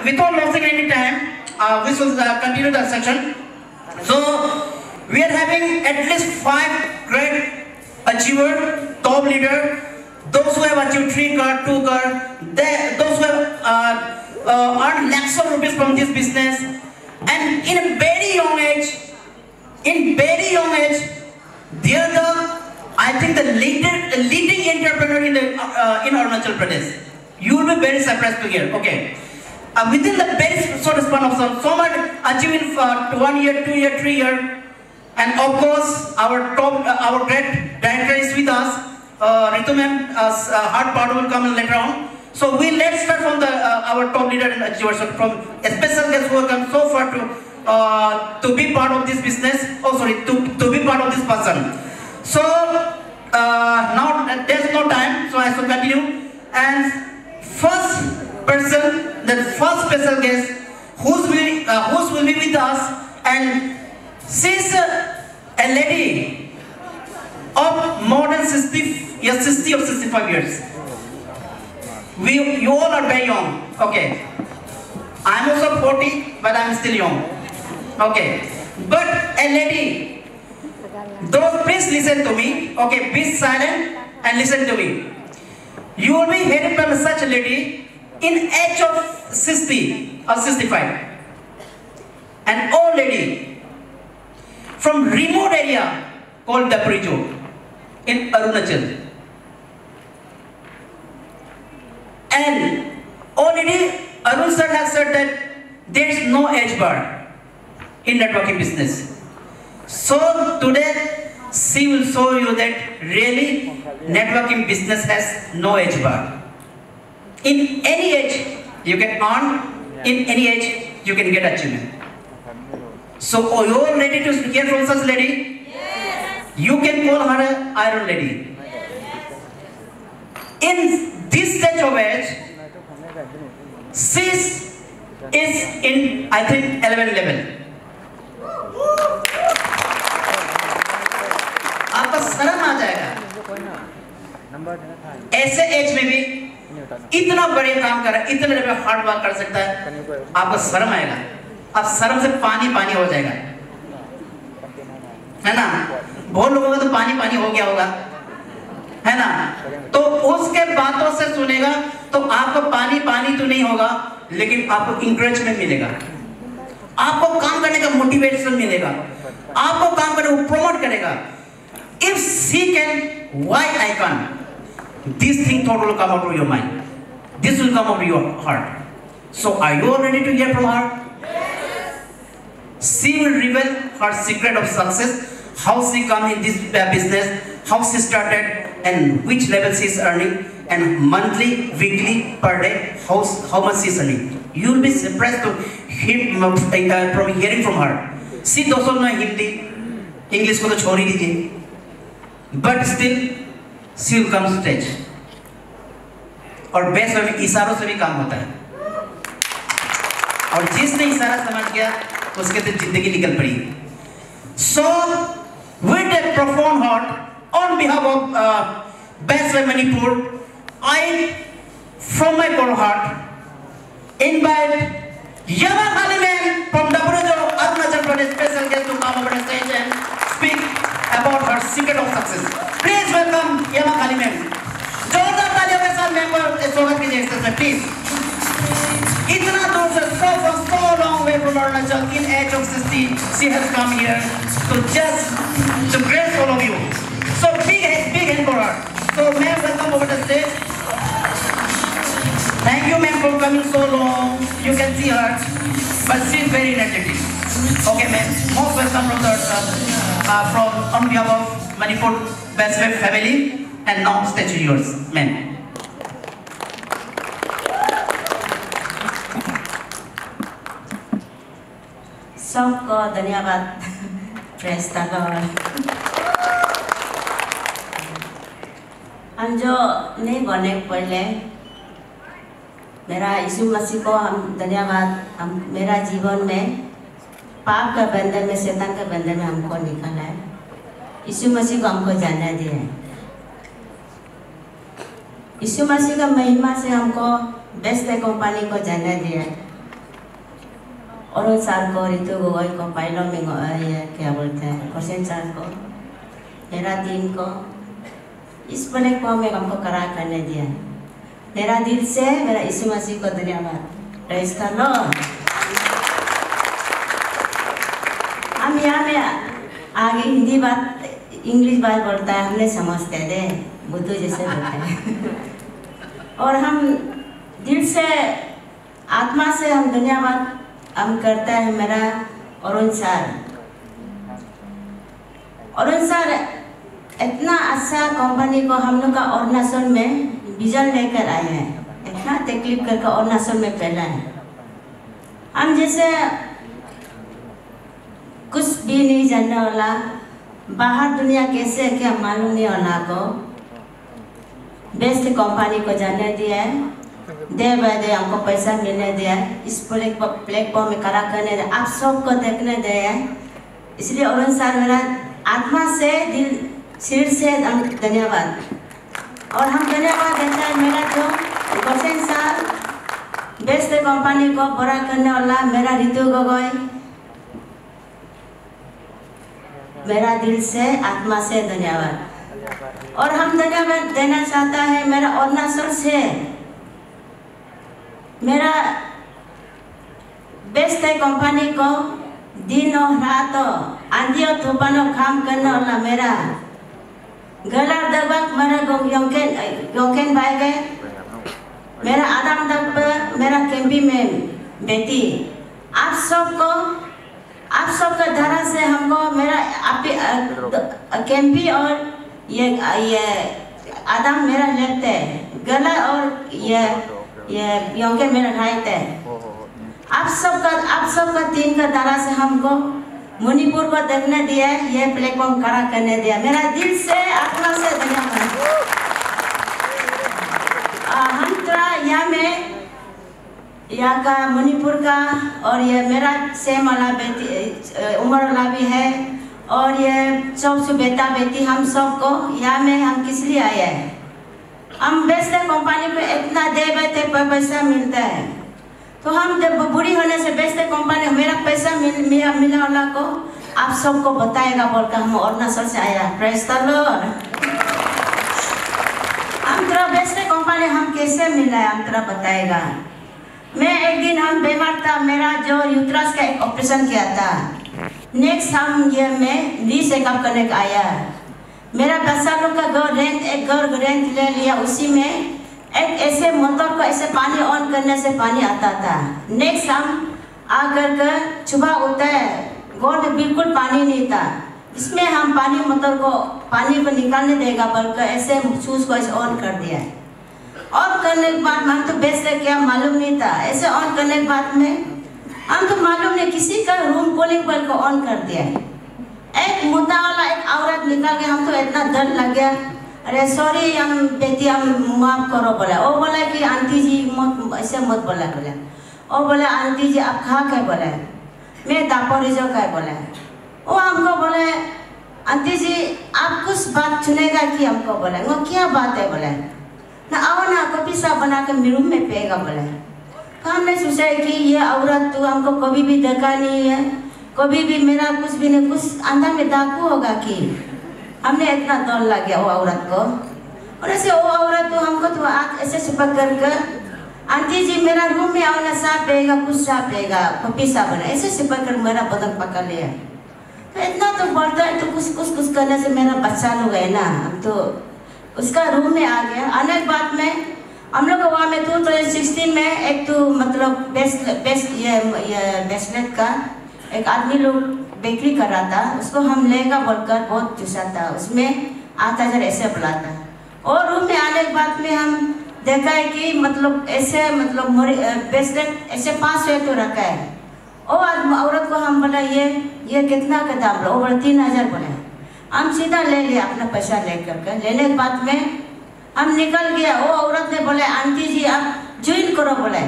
without losing any time, we should continue the section. So we are having at least 5 great achievers, top leader, those who have achieved 3 car, 2 car, those who have earned lakhs of rupees from this business, and in a very young age, they are the, I think, the leading entrepreneur in Arunachal Pradesh. You will be very surprised to hear. Okay, within the very short span of so much achieving for 1 year, 2 year, 3 year, and of course our great director is with us. Ritu ma'am, hard part will come later on. So let's start from our top leader and achievers, from a special guest who have come so far to be part of this business. Oh sorry, to be part of this person. So now there's no time, so I shall continue. And first person, the first special guest, who will be with us, and she's a lady of more than 60 or 65 years. You all are very young. Okay, I'm also 40, but I'm still young. Okay, but a lady. Though, please listen to me. Okay, be silent and listen to me. You will be hearing from such a lady in age of 60 or 65. An old lady from remote area called Daprijo in Arunachal. And already Arun sir has said that there is no age bar in networking business. So today she will show you that really networking business has no age bar. In any age you can earn, in any age you can get achievement. So are you all ready to hear from such lady? Yes. You can call her an iron lady. In this stage of age, she is in, I think, 11 level. आपका शर्म आ जाएगा ऐसे as में भी इतना बड़े काम कर रहा है, इतने लेवल हार्ड वर्क कर सकता है, आपको शर्म आएगा, आप शर्म से पानी हो जाएगा, है ना? बहुत लोगों का तो पानी हो गया होगा, है ना? तो उसके बातों से सुनेगा तो आपको पानी तो नहीं होगा, लेकिन आपको इंकरेजमेंट मिलेगा, आपको काम करने का मोटिवेशन मिलेगा, आपको काम करने को प्रमोट करेगा. If she can, why I can't? This thing thought will come out of your mind. This will come out of your heart. So are you all ready to hear from her? Yes. She will reveal her secret of success, how she come in this business, how she started, and which level she is earning, and monthly, weekly, per day, how much she is earning. You will be surprised to hear from hearing from her. She doesn't know Hindi, English को तो छोड़ ही दीजिए. But still, she will come to stage. और best में इशारों से भी काम होता है. और जिसने इशारा समझ गया, उसके तो जिंदगी निकल पड़ी. So, with a profound heart, on behalf of Best Way Manipur, I, from my core heart, invite Yama Khaliman from Daprijo, Arunachal Pradesh, special guest to come over the stage and speak about her secret of success. Please welcome Yama Khaliman. जोरदार तालियों के साथ member स्वागत कीजिए stage में please. इतना दूर से so long way from Arunachal, in age of 60, she has come here to grace all of you. So big hand for her. So ma'am, welcome over the stage. Thank you ma'am for coming so long. You can see her, but she is very energetic. Okay ma'am, most welcome from on behalf of Manipur Best Way family. And now stage is yours, ma'am. सबको धन्यवाद press का. हम जो नहीं बने पहले मेरा यीशु मसीह को हम धन्यवाद. हम मेरा जीवन में पाप का बंधन में, शैतान का बंधन में हमको निकाला है. यीशु मसीह को हमको जानना दिया है. यीशु मसीह का महिमा से हमको बेस्ट कंपनी को जानना दिया है. अरुण सर को, रितु गोगोई को, पाइलो में ये क्या बोलते हैं, हुसैन सर को, मेरा दिन को, इस प्लेटफॉर्म में हमको खड़ा करने दिया। मेरा दिल से मेरा यीशु मसीह को धन्यवाद। Praise the Lord. हम यहाँ में आगे हिंदी बात, इंग्लिश बात बोलता है, हमने समझते थे, बुद्धू जैसे बोलते हैं। और हम दिल से, आत्मा से हम धन्यवाद हम करते हैं मेरा अरुण सर। अरुण सर इतना अच्छा कंपनी को हम लोग का अरुणाचल में विजन लेकर आए हैं, इतना तकलीफ करके अरुणाचल में फैला है। हम जैसे कुछ भी नहीं जानने वाला, बाहर दुनिया कैसे क्या मालूम नहीं वाला को बेस्ट कंपनी को जाने दिया है, डे बाय डे हमको पैसा मिलने दिया है, इस प्लेटफॉर्म में खड़ा करने दिया, आप सबको देखने दिया है। इसलिए अरुण सर मेरा आत्मा से, दिल, सिर से धन्यवाद। और हम धन्यवाद देते हैं मेरा जो हुसैन सर, बेस्ट कंपनी को बड़ा करने वाला मेरा रितु गोगोई, मेरा दिल से, आत्मा से धन्यवाद। और हम धन्यवाद देना चाहता है मेरा अरुणाचल से, मेरा बेस्ट कंपनी को दिन और रात आंधी और तूफान और काम करने वाला मेरा गला दबक, मेरा योंकेन भाई गए, मेरा आदम दब, मेरा केम्पी में बेटी, आप सबका धरा से हमको मेरा केम्पी और ये आदम मेरा लेफ्ट है, गला और ये योंकेन मेरा राइट है। आप सबका टीम का तरह से हमको मणिपुर को देखने दिया, ये प्लेटफॉर्म खड़ा करने दिया, मेरा दिल से, आत्मा से धन्यवाद। हम थोड़ा यहाँ का मणिपुर का, और ये मेरा सेम वाला बेटी, उम्र वाला भी है, और ये सब बेटा बेटी, हम सबको यहाँ में हम किस लिए आए हैं। हम बेस्ट कंपनी पे इतना दे बैठे पैसा मिलता है, तो हम जब बुरी होने से बेस्ट कंपनी मेरा पैसा मिला वाला को आप सबको बताएगा बोलकर हम अरुणाचल से आया। Praise the Lord. हम तेरा बेस्ट कंपनी हम कैसे मिला है, हम तेरा बताएगा। मैं एक दिन हम बीमार था, मेरा जो यूट्रस का एक ऑपरेशन किया था, नेक्स्ट हम ये में री चेकअप करने का आया। मेरा बच्चा लोग का एक घर रेंट ले लिया, उसी में एक ऐसे मोटर को ऐसे पानी ऑन करने से पानी आता था। नेक्स्ट हम आकर कर सुबह उठा है, घर में बिल्कुल पानी नहीं था, इसमें हम मोटर को पानी को निकालने देगा बल्कि ऐसे स्विच को ऐसे ऑन कर दिया। ऑन करने के बाद हम तो बेस्ट है क्या मालूम नहीं था, ऐसे ऑन करने के बाद में हम तो मालूम नहीं किसी का रूम कूलिंग बल्ब को ऑन कर दिया। एक मुद्दा वाला एक औरत निकल गया, हम तो इतना डर लग गया। अरे सॉरी हम बेटी हम माफ करो बोला। वो बोला कि आंटी जी मत ऐसे मत बोला बोला। वो बोला आंटी जी आप खा के बोले, मैं दापोरी जो का बोला। वो हमको बोले आंटी जी आप कुछ बात सुनेगा कि हमको बोला। वो क्या बात है बोला, ना आओ ना कॉफी सा बना के मेरे रूम में पिएगा बोला। तो हमने सोचा कि ये औरत तो हमको कभी भी देखा नहीं है, कभी भी मेरा कुछ भी नहीं, कुछ अंदर में डाकू होगा कि हमने इतना डर लग गया वो औरत को। और ऐसे वो औरत तो हमको तो आँख ऐसे चिपक कर आंटी जी मेरा रूम में आओ ना, साफ पिएगा, कुछ साफ पिएगा, कॉफी सा बना, ऐसे चिपक कर मेरा बदन पकड़ लिया। तो इतना तो बढ़ता है तो कुछ करने से मेरा बच्चा लोग है ना, हम तो उसका रूम में आ गया। आने के बाद में हम लोग वहाँ में 2016 में एक तो मतलब बेसलेट का एक आदमी लोग बेकरी कर रहा था, उसको हम लेगा बोलकर बहुत चूसा था, उसमें 8,000 ऐसे बोला था। और रूम में आने के बाद में हम देखा है कि मतलब ऐसे मतलब बेसलेट ऐसे 500 तो रखा है। और औरत को हम बोला ये कितना का दाम लो, वो बोला 3,000 बोले। हम सीधा ले लिया अपना पैसा लेकर। लेने के बाद में हम निकल गया। वो औरत ने बोले आंटी जी आप ज्वाइन करो बोले।